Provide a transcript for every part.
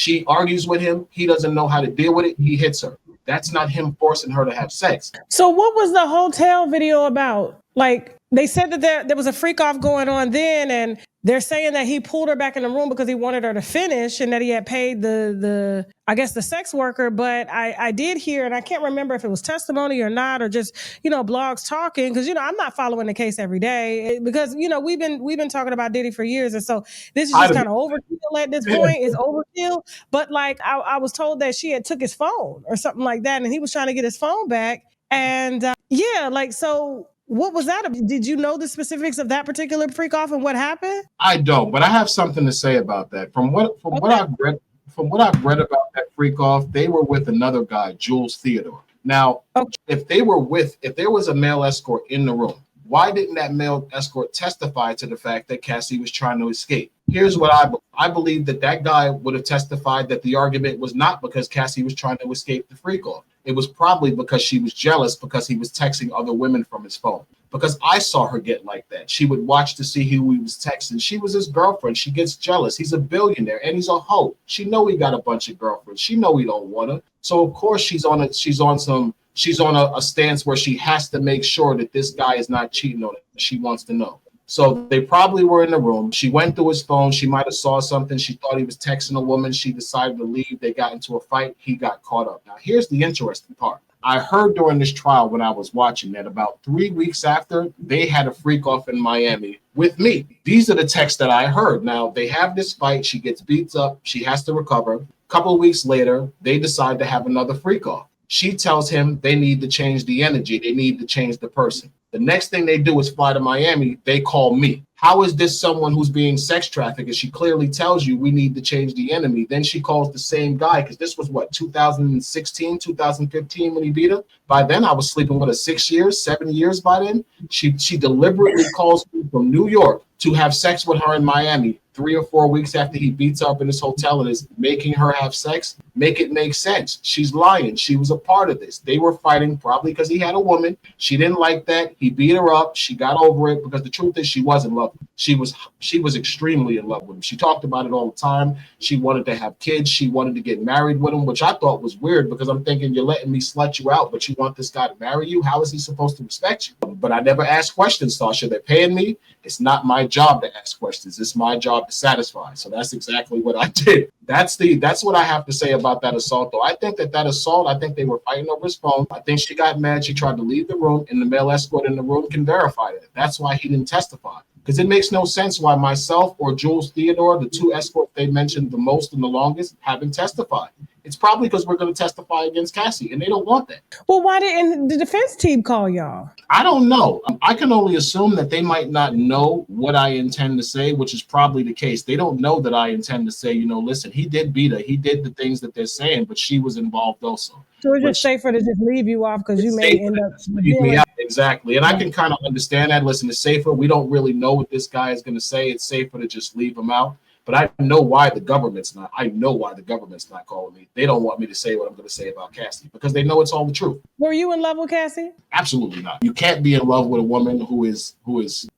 She argues with him. He doesn't know how to deal with it. He hits her. That's not him forcing her to have sex. So what was the hotel video about? Like, they said that there was a freak off going on then, and they're saying that he pulled her back in the room because he wanted her to finish and that he had paid the I guess the sex worker. But I did hear, and I can't remember if it was testimony or not, or just, blogs talking, because, I'm not following the case every day because, we've been talking about Diddy for years. And so this is just kind of overkill at this point. It's overkill. But like, I was told that she had took his phone or something like that, and he was trying to get his phone back. And so what was that? Did you know the specifics of that particular freak off and what happened? I don't, but I have something to say about that. From what I've read about that freak off, they were with another guy, Jules Theodore. Now, if there was a male escort in the room, why didn't that male escort testify to the fact that Cassie was trying to escape? Here's what I believe that guy would have testified that the argument was not because Cassie was trying to escape the freak off. It was probably because she was jealous because he was texting other women from his phone. Because I saw her get like that. She would watch to see who he was texting. She was his girlfriend. She gets jealous. He's a billionaire and he's a hoe. She know he got a bunch of girlfriends. She know he don't want her. So of course she's on a stance where she has to make sure that this guy is not cheating on her. She wants to know. So they probably were in the room. She went through his phone. She might have saw something. She thought he was texting a woman. She decided to leave. They got into a fight. He got caught up. Now, here's the interesting part. I heard during this trial when I was watching that about 3 weeks after, they had a freak off in Miami with me. These are the texts that I heard. Now, they have this fight. She gets beat up. She has to recover. A couple of weeks later, they decide to have another freak off. She tells him they need to change the energy. They need to change the person. The next thing they do is fly to Miami. They call me. How is this someone who's being sex trafficked? And she clearly tells you we need to change the enemy. Then she calls the same guy, because this was 2016, 2015 when he beat her. By then, I was sleeping with her 6 years, 7 years by then. She deliberately calls me from New York to have sex with her in Miami 3 or 4 weeks after he beats her up in his hotel and is making her have sex. Make it make sense. She's lying. She was a part of this. They were fighting probably because he had a woman. She didn't like that. He beat her up. She got over it because the truth is she was in love. She was extremely in love with him. She talked about it all the time. She wanted to have kids. She wanted to get married with him, which I thought was weird because I'm thinking you're letting me slut you out, but you want this guy to marry you? How is he supposed to respect you? But I never asked questions, Sasha. They're paying me. It's not my job to ask questions. It's my job to satisfy. So that's exactly what I did. That's what I have to say about that assault, though. I think that assault, I think they were fighting over his phone. I think she got mad. She tried to leave the room, and the male escort in the room can verify it. That's why he didn't testify. Because it makes no sense why myself or Jules Theodore, the two escorts they mentioned the most and the longest, haven't testified. It's probably because we're going to testify against Cassie, and they don't want that. Well, why didn't the defense team call y'all? I don't know. I can only assume that they might not know what I intend to say, which is probably the case. They don't know that I intend to say, listen, he did beat her. He did the things that they're saying, but she was involved also. So it's just safer to just leave you off because you may end up leave me out. Exactly. And I can kind of understand that. Listen, it's safer. We don't really know what this guy is going to say. It's safer to just leave him out. But I know why the government's not calling me. They don't want me to say what I'm going to say about Cassie because they know it's all the truth. Were you in love with Cassie? Absolutely not. You can't be in love with a woman who is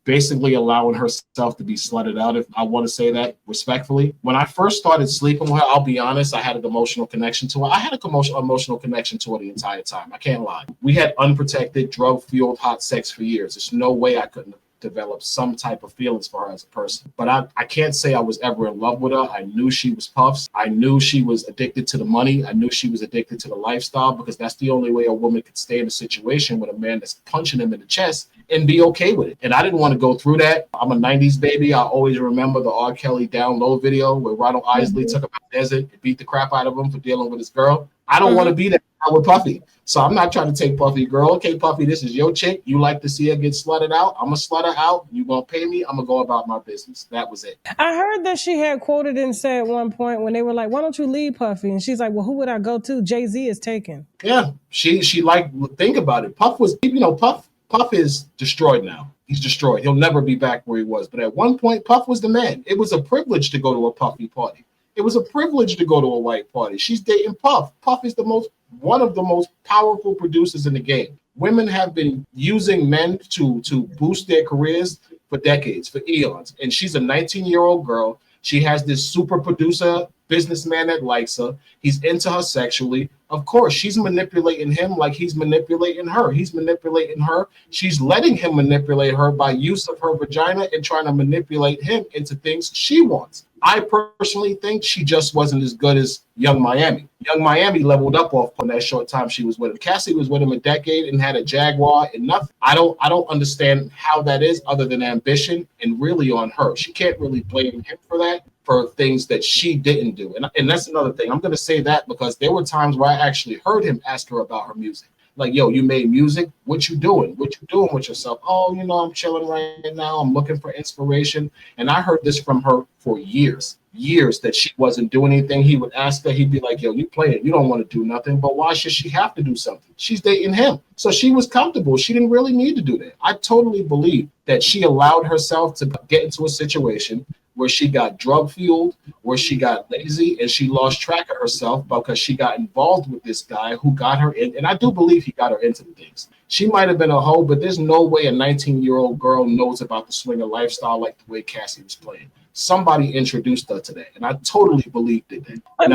basically allowing herself to be slutted out, if I want to say that respectfully. When I first started sleeping with her, I'll be honest, I had an emotional connection to her. I had an emotional connection to her the entire time. I can't lie. We had unprotected, drug-fueled hot sex for years. There's no way I couldn't have developed some type of feelings for her as a person. But I can't say I was ever in love with her. I knew she was Puffs. I knew she was addicted to the money. I knew she was addicted to the lifestyle because that's the only way a woman could stay in a situation with a man that's punching him in the chest and be okay with it. And I didn't want to go through that. I'm a 90s baby. I always remember the R. Kelly Down Low video where Ronald Isley took him out the desert and beat the crap out of him for dealing with his girl. I don't want to be that with Puffy. So I'm not trying to take Puffy, girl. Okay, Puffy, this is your chick. You like to see her get slutted out. I'm going to slut her out. You going to pay me. I'm going to go about my business. That was it. I heard that she had quoted and said at one point when they were like, why don't you leave Puffy? And she's like, well, who would I go to? Jay-Z is taken. Yeah, she think about it. Puff was, Puff is destroyed now. He's destroyed. He'll never be back where he was. But at one point, Puff was the man. It was a privilege to go to a Puffy party. It was a privilege to go to a white party. She's dating Puff. Puff is one of the most powerful producers in the game. Women have been using men to boost their careers for decades, for eons. And she's a 19-year-old girl. She has this super producer businessman that likes her. He's into her sexually. Of course, she's manipulating him like he's manipulating her. He's manipulating her. She's letting him manipulate her by use of her vagina and trying to manipulate him into things she wants. I personally think she just wasn't as good as Young Miami. Young Miami leveled up off in that short time she was with him. Cassie was with him a decade and had a Jaguar and nothing. I don't understand how that is other than ambition and really on her. She can't really blame him for that, for things that she didn't do. And that's another thing. I'm going to say that because there were times where I actually heard him ask her about her music. Like, yo, you made music. What you doing? What you doing with yourself? Oh, you know, I'm chilling right now. I'm looking for inspiration. And I heard this from her for years that she wasn't doing anything. He would ask her. He'd be like, yo, you playing. You don't want to do nothing. But why should she have to do something? She's dating him. So she was comfortable. She didn't really need to do that. I totally believe that she allowed herself to get into a situation where she got drug fueled, where she got lazy, and she lost track of herself because she got involved with this guy who got her in. And I do believe he got her into things. She might have been a hoe, but there's no way a 19-year-old girl knows about the swinger lifestyle like the way Cassie was playing. Somebody introduced her to that, and I totally believed it.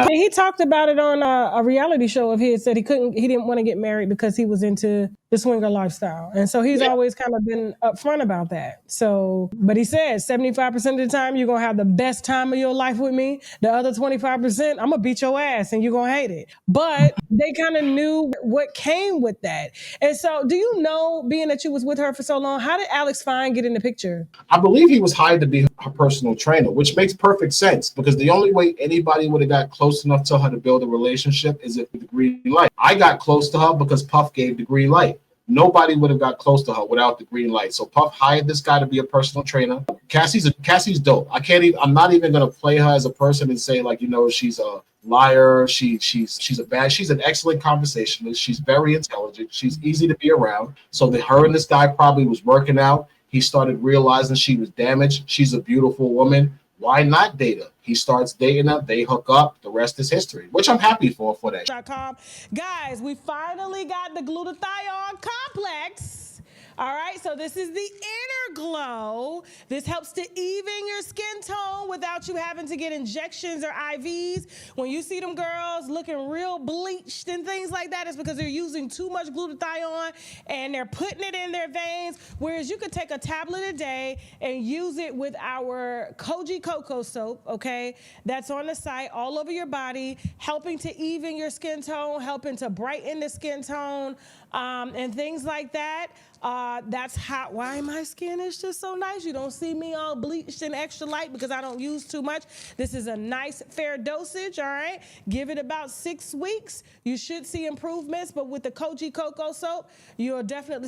He talked about it on a reality show of his. Said he didn't want to get married because he was into the swinger lifestyle, and so he's always kind of been upfront about that. So, but he says 75% of the time you're gonna have the best time of your life with me. The other 25%, I'm gonna beat your ass and you're gonna hate it. But they kind of knew what came with that. And so, do you know, being that you was with her for so long, how did Alex Fine get in the picture? I believe he was hired to be her personal trainer, which makes perfect sense because the only way anybody would have got close enough to her to build a relationship is if the green light. I got close to her because Puff gave the green light. Nobody would have got close to her without the green light. So Puff hired this guy to be a personal trainer. Cassie's dope. I'm not even gonna play her as a person and say like, you know, she's a liar. She's an excellent conversationalist. She's very intelligent. She's easy to be around. So her and this guy probably was working out. He started realizing she was damaged. She's a beautiful woman. Why not date her? He starts dating her. They hook up. The rest is history, which I'm happy for that. Guys, we finally got the glutathione complex. All right, so this is the inner glow. This helps to even your skin tone without you having to get injections or IVs. When you see them girls looking real bleached and things like that, it's because they're using too much glutathione and they're putting it in their veins. Whereas you could take a tablet a day and use it with our Koji Cocoa soap, okay? That's on the site all over your body, helping to even your skin tone, helping to brighten the skin tone, and things like that. That's why my skin is just so nice. You don't see me all bleached and extra light because I don't use too much. This is a nice fair dosage, all right? Give it about 6 weeks. You should see improvements, but with the Koji Cocoa soap, you'll definitely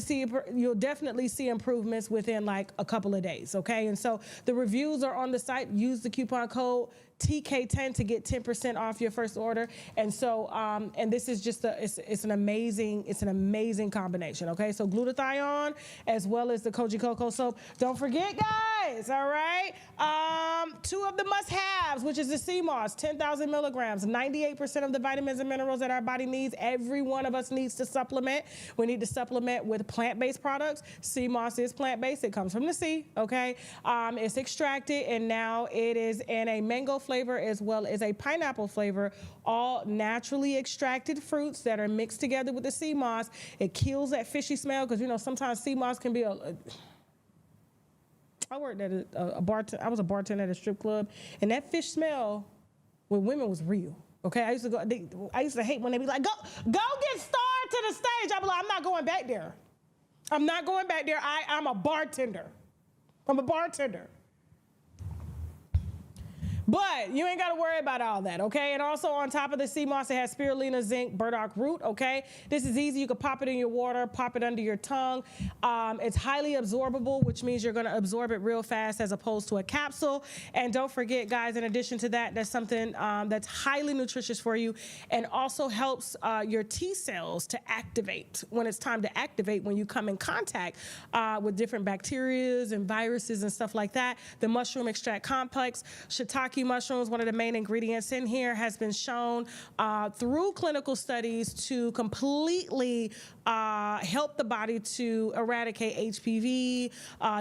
see improvements within like a couple of days, okay? And so the reviews are on the site. Use the coupon code TK10 to get 10% off your first order. And so, and this is just it's an amazing combination. Okay, so glutathione as well as the Koji Cocoa soap. Don't forget, guys. All right, 2 of the must-haves, which is the sea moss, 10,000 milligrams, 98% of the vitamins and minerals that our body needs. Every one of us needs to supplement. We need to supplement with plant-based products. Sea moss is plant-based. It comes from the sea. Okay, it's extracted and now it is in a mango flavor as well as a pineapple flavor, all naturally extracted fruits that are mixed together with the sea moss. It kills that fishy smell because, you know, sometimes sea moss can be I worked at I was a bartender at a strip club, and that fish smell with women was real. Okay, I used to hate when they be like, go get Star to the stage. I'd be like, I'm not going back there. I'm not going back there. I'm a bartender. I'm a bartender. But you ain't got to worry about all that, okay? And also on top of the sea moss, it has spirulina, zinc, burdock root, okay? This is easy. You can pop it in your water, pop it under your tongue. It's highly absorbable, which means you're going to absorb it real fast as opposed to a capsule. And don't forget, guys, in addition to that, that's something that's highly nutritious for you and also helps your T cells to activate when it's time to activate when you come in contact with different bacteria and viruses and stuff like that. The mushroom extract complex, shiitake rocky mushrooms, one of the main ingredients in here, has been shown through clinical studies to completely help the body to eradicate HPV.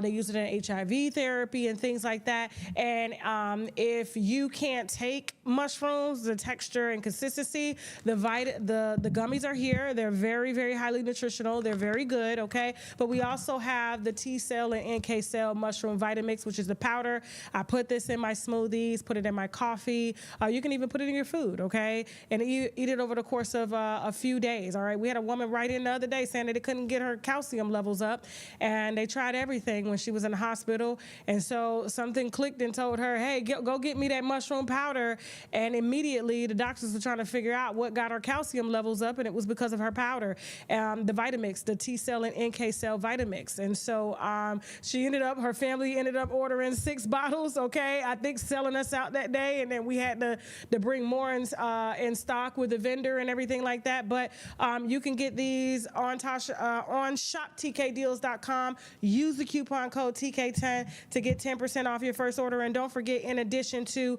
They use it in HIV therapy and things like that. And if you can't take mushrooms, the texture and consistency, the gummies are here. They're very, very highly nutritional. They're very good, okay? But we also have the T cell and NK cell mushroom Vitamix, which is the powder. I put this in my smoothies, put it in my coffee. You can even put it in your food, okay? And eat it over the course of a few days, all right? We had a woman write in the other day saying that they couldn't get her calcium levels up, and they tried everything when she was in the hospital. And so something clicked and told her, hey, go get me that mushroom powder. And immediately the doctors were trying to figure out what got her calcium levels up, and it was because of her powder, the Vitamix, the T cell and NK cell Vitamix. And so her family ended up ordering 6 bottles, okay? I think selling us out that day, and then we had to bring more in stock with the vendor and everything like that. But you can get these on shoptkdeals.com. Use the coupon code TK10 to get 10% off your first order. And don't forget, in addition to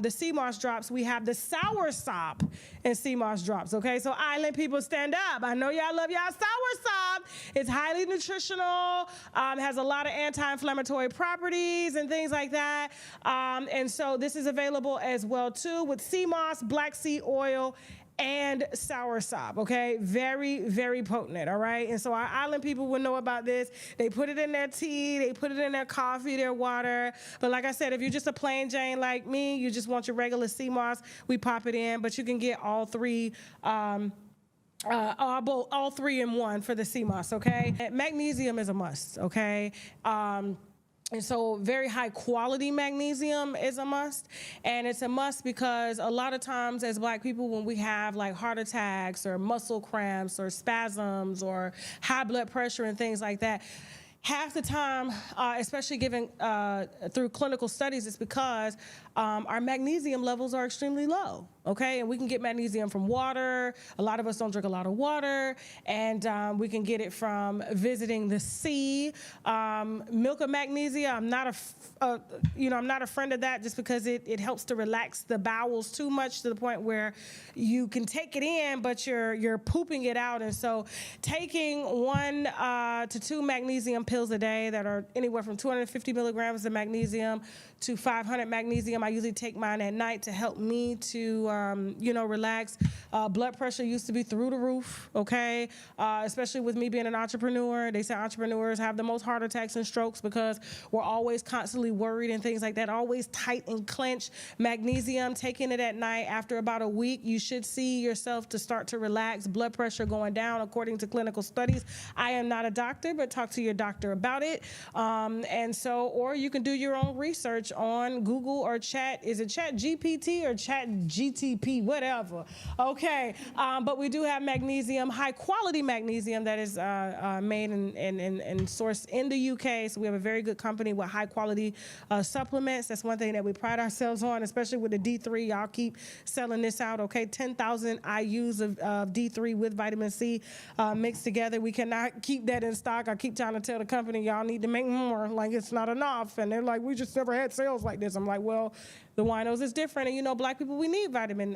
the sea moss drops, we have the sour sop and sea moss drops, okay? So island people, stand up. I know y'all love y'all sour sop. It's highly nutritional, has a lot of anti-inflammatory properties and things like that. And so this is available as well too with sea moss, black seed oil, and sour sop, okay? Very, very potent, all right? And so our island people will know about this. They put it in their tea, they put it in their coffee, their water. But like I said, if you're just a plain Jane like me, you just want your regular sea moss, we pop it in. But you can get all three all three in one for the sea moss, okay? And magnesium is a must, okay? And so very high quality magnesium is a must. And it's a must because a lot of times as Black people, when we have like heart attacks or muscle cramps or spasms or high blood pressure and things like that, half the time, especially given through clinical studies, it's because our magnesium levels are extremely low, okay? And we can get magnesium from water. A lot of us don't drink a lot of water. And we can get it from visiting the sea. Milk of magnesia, I'm not a friend of that just because it helps to relax the bowels too much to the point where you can take it in, but you're pooping it out. And so taking 1 to 2 magnesium pills a day that are anywhere from 250 milligrams of magnesium to 500 magnesium. I usually take mine at night to help me to, relax. Blood pressure used to be through the roof, okay? Especially with me being an entrepreneur. They say entrepreneurs have the most heart attacks and strokes because we're always constantly worried and things like that, always tight and clenched. Magnesium, taking it at night after about a week, you should see yourself to start to relax, blood pressure going down according to clinical studies. I am not a doctor, but talk to your doctor about it. Or you can do your own research on Google or is it Chat GPT or Chat GTP, whatever. Okay, but we do have magnesium, high quality magnesium that is made and sourced in the UK. So we have a very good company with high quality supplements. That's one thing that we pride ourselves on, especially with the D3. Y'all keep selling this out, okay? 10,000 IUs of D3 with vitamin C mixed together. We cannot keep that in stock. I keep trying to tell the company, y'all need to make more, like it's not enough. And they're like, we just never had sales like this. I'm like, well, the winos is different. And Black people, we need vitamin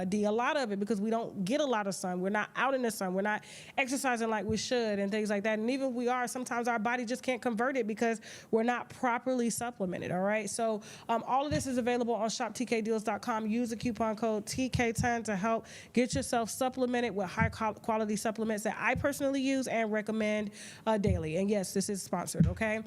D, a lot of it, because we don't get a lot of sun. We're not out in the sun. We're not exercising like we should and things like that. And even if we are, sometimes our body just can't convert it because we're not properly supplemented, all right? So all of this is available on shoptkdeals.com. Use the coupon code TK10 to help get yourself supplemented with high quality supplements that I personally use and recommend daily. And yes, this is sponsored, okay?